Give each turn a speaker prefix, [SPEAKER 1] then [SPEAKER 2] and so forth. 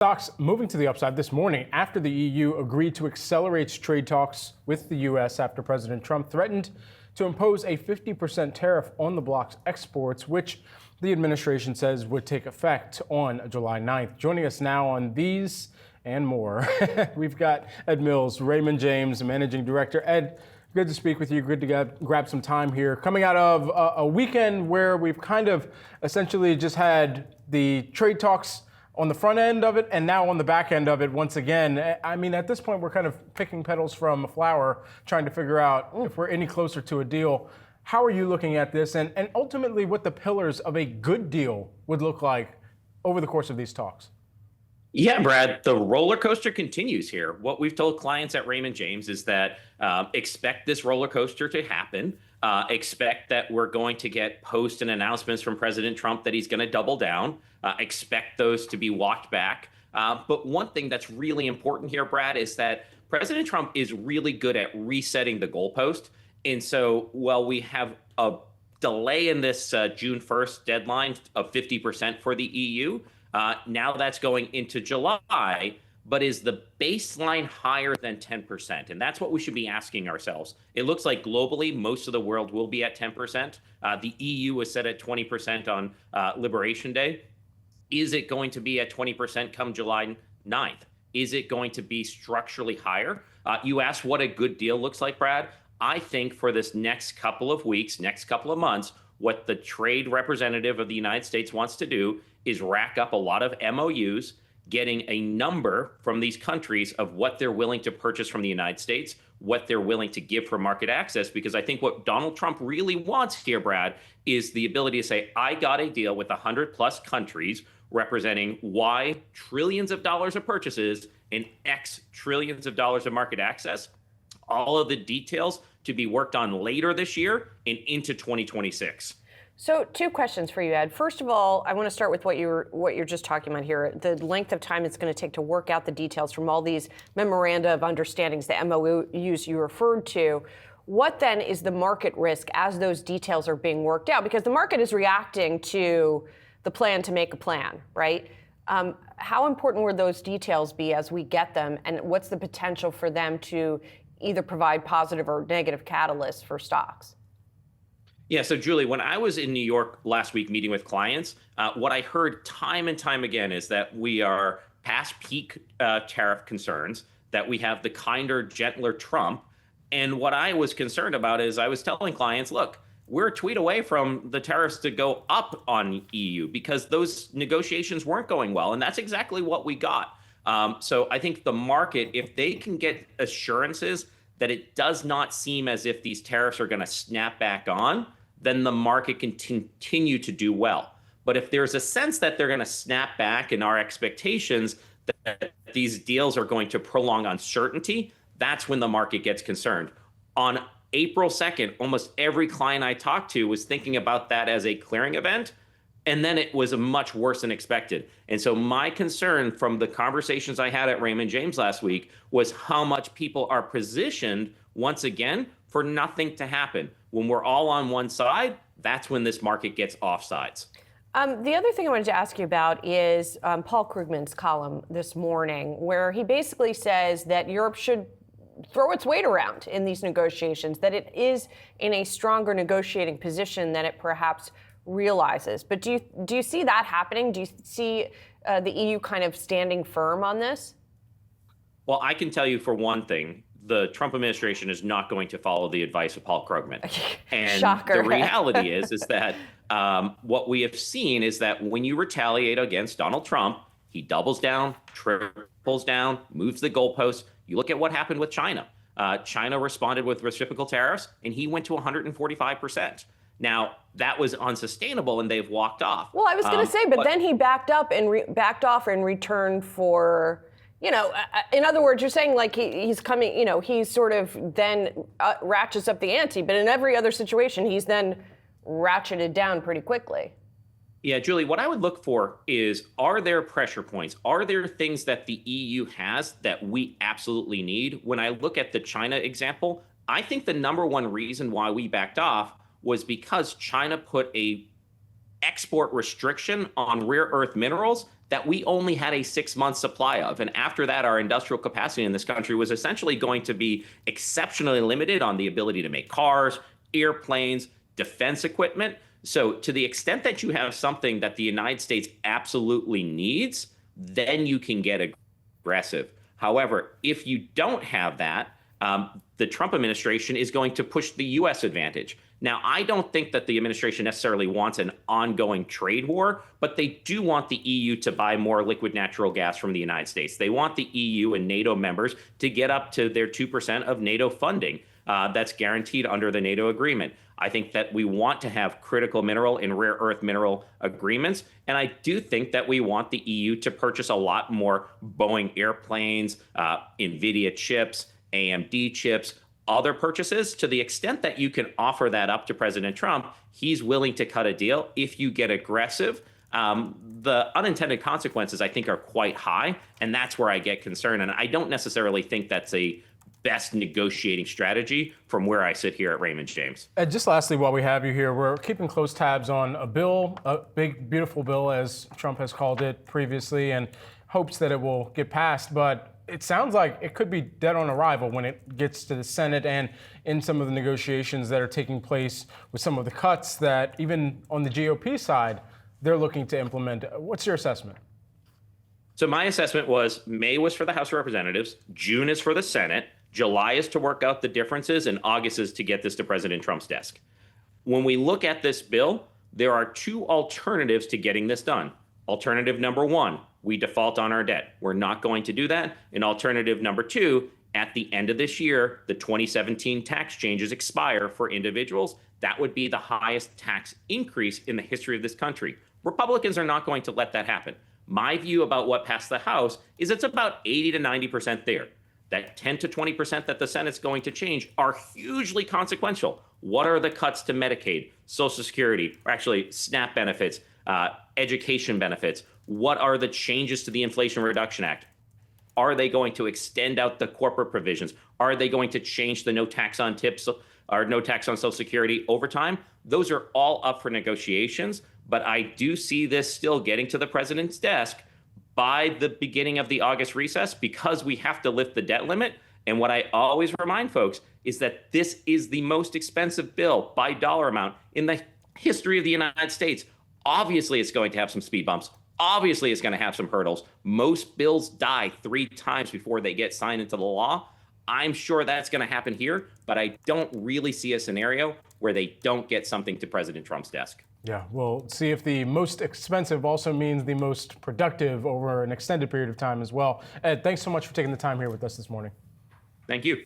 [SPEAKER 1] Stocks moving to the upside this morning after the EU agreed to accelerate trade talks with the U.S. after President Trump threatened to impose a 50% tariff on the bloc's exports, which the administration says would take effect on July 9th. Joining us now on these and more, we've got Ed Mills, Raymond James, Managing Director. Ed, good to speak with you. Good to grab some time here. Coming out of a weekend where we've kind of essentially just had the trade talks on the front end of it and now on the back end of it once again. I mean, at this point, we're kind of picking petals from a flower, trying to figure out if we're any closer to a deal. How are you looking at this and ultimately what the pillars of a good deal would look like over the course of these talks?
[SPEAKER 2] Yeah, Brad, the roller coaster continues here. What we've told clients at Raymond James is that expect this roller coaster to happen. Expect that we're going to get posts and announcements from President Trump that he's going to double down. Expect those to be walked back. But one thing that's really important here, Brad, is that President Trump is really good at resetting the goalpost. And so while we have a delay in this June 1st deadline of 50% for the EU, now that's going into July, but is the baseline higher than 10%? And that's what we should be asking ourselves. It looks like globally, most of the world will be at 10%. The EU was set at 20% on Liberation Day. Is it going to be at 20% come July 9th? Is it going to be structurally higher? You asked what a good deal looks like, Brad. I think for this next couple of weeks, next couple of months, what the trade representative of the United States wants to do is rack up a lot of MOUs, getting a number from these countries of what they're willing to purchase from the United States, what they're willing to give for market access. Because I think what Donald Trump really wants here, Brad, is the ability to say, I got a deal with 100 plus countries representing Y trillions of dollars of purchases and X trillions of dollars of market access. All of the details to be worked on later this year and into 2026.
[SPEAKER 3] So two questions for you, Ed. First of all, I want to start with what you're just talking about here, the length of time it's going to take to work out the details from all these memoranda of understandings, the MOUs you referred to. What then is the market risk as those details are being worked out? Because the market is reacting to the plan to make a plan, right? How important will those details be as we get them? And what's the potential for them to either provide positive or negative catalysts for stocks?
[SPEAKER 2] Yeah, so Julie, when I was in New York last week meeting with clients, what I heard time and time again is that we are past peak tariff concerns, that we have the kinder, gentler Trump. And what I was concerned about is I was telling clients, look, we're a tweet away from the tariffs to go up on EU because those negotiations weren't going well. And that's exactly what we got. So I think the market, if they can get assurances that it does not seem as if these tariffs are going to snap back on, then the market can continue to do well. But if there's a sense that they're going to snap back in our expectations that these deals are going to prolong uncertainty, that's when the market gets concerned. On April 2nd, almost every client I talked to was thinking about that as a clearing event. And then it was much worse than expected. And so my concern from the conversations I had at Raymond James last week was how much people are positioned, once again, for nothing to happen. When we're all on one side, that's when this market gets offsides.
[SPEAKER 3] The other thing I wanted to ask you about is Paul Krugman's column this morning, where he basically says that Europe should throw its weight around in these negotiations, that it is in a stronger negotiating position than it perhaps realizes. But do you see that happening? Do you see the EU kind of standing firm on this?
[SPEAKER 2] Well, I can tell you for one thing, the Trump administration is not going to follow the advice of Paul Krugman. And
[SPEAKER 3] Shocker.
[SPEAKER 2] The reality is that what we have seen is that when you retaliate against Donald Trump, he doubles down, triples down, moves the goalposts. You look at what happened with China. China responded with reciprocal tariffs, and he went to 145%. Now, that was unsustainable, and they've walked off.
[SPEAKER 3] Well, I was going to say, but then he backed off in return for, in other words, you're saying like he's coming, he's sort of then ratchets up the ante, but in every other situation, he's then ratcheted down pretty quickly.
[SPEAKER 2] Yeah, Julie, what I would look for is, are there pressure points? Are there things that the EU has that we absolutely need? When I look at the China example, I think the number one reason why we backed off was because China put a export restriction on rare earth minerals that we only had a 6-month supply of. And after that, our industrial capacity in this country was essentially going to be exceptionally limited on the ability to make cars, airplanes, defense equipment. So to the extent that you have something that the United States absolutely needs, then you can get aggressive. However, if you don't have that, the Trump administration is going to push the U.S. advantage. Now, I don't think that the administration necessarily wants an ongoing trade war, but they do want the EU to buy more liquid natural gas from the United States. They want the EU and NATO members to get up to their 2% of NATO funding that's guaranteed under the NATO agreement. I think that we want to have critical mineral and rare earth mineral agreements. And I do think that we want the EU to purchase a lot more Boeing airplanes, NVIDIA chips, AMD chips, other purchases. To the extent that you can offer that up to President Trump, he's willing to cut a deal if you get aggressive. The unintended consequences, I think, are quite high. And that's where I get concerned. And I don't necessarily think that's a best negotiating strategy from where I sit here at Raymond James.
[SPEAKER 1] And just lastly, while we have you here, we're keeping close tabs on a bill, a big, beautiful bill, as Trump has called it previously, and hopes that it will get passed. But it sounds like it could be dead on arrival when it gets to the Senate and in some of the negotiations that are taking place with some of the cuts that even on the GOP side, they're looking to implement. What's your assessment?
[SPEAKER 2] So my assessment was May was for the House of Representatives, June is for the Senate, July is to work out the differences, and August is to get this to President Trump's desk. When we look at this bill, there are two alternatives to getting this done. Alternative number one, we default on our debt. We're not going to do that. And alternative number two, at the end of this year, the 2017 tax changes expire for individuals. That would be the highest tax increase in the history of this country. Republicans are not going to let that happen. My view about what passed the House is it's about 80 to 90% there. That 10 to 20% that the Senate's going to change are hugely consequential. What are the cuts to Medicaid, Social Security, or actually SNAP benefits, education benefits? What are the changes to the Inflation Reduction Act? Are they going to extend out the corporate provisions? Are they going to change the no tax on tips or no tax on Social Security over time? Those are all up for negotiations, but I do see this still getting to the president's desk by the beginning of the August recess because we have to lift the debt limit. And what I always remind folks is that this is the most expensive bill by dollar amount in the history of the United States. Obviously, it's going to have some speed bumps. Obviously, it's going to have some hurdles. Most bills die 3 times before they get signed into the law. I'm sure that's going to happen here, but I don't really see a scenario where they don't get something to President Trump's desk.
[SPEAKER 1] Yeah, we'll see if the most expensive also means the most productive over an extended period of time as well. Ed, thanks so much for taking the time here with us this morning.
[SPEAKER 2] Thank you.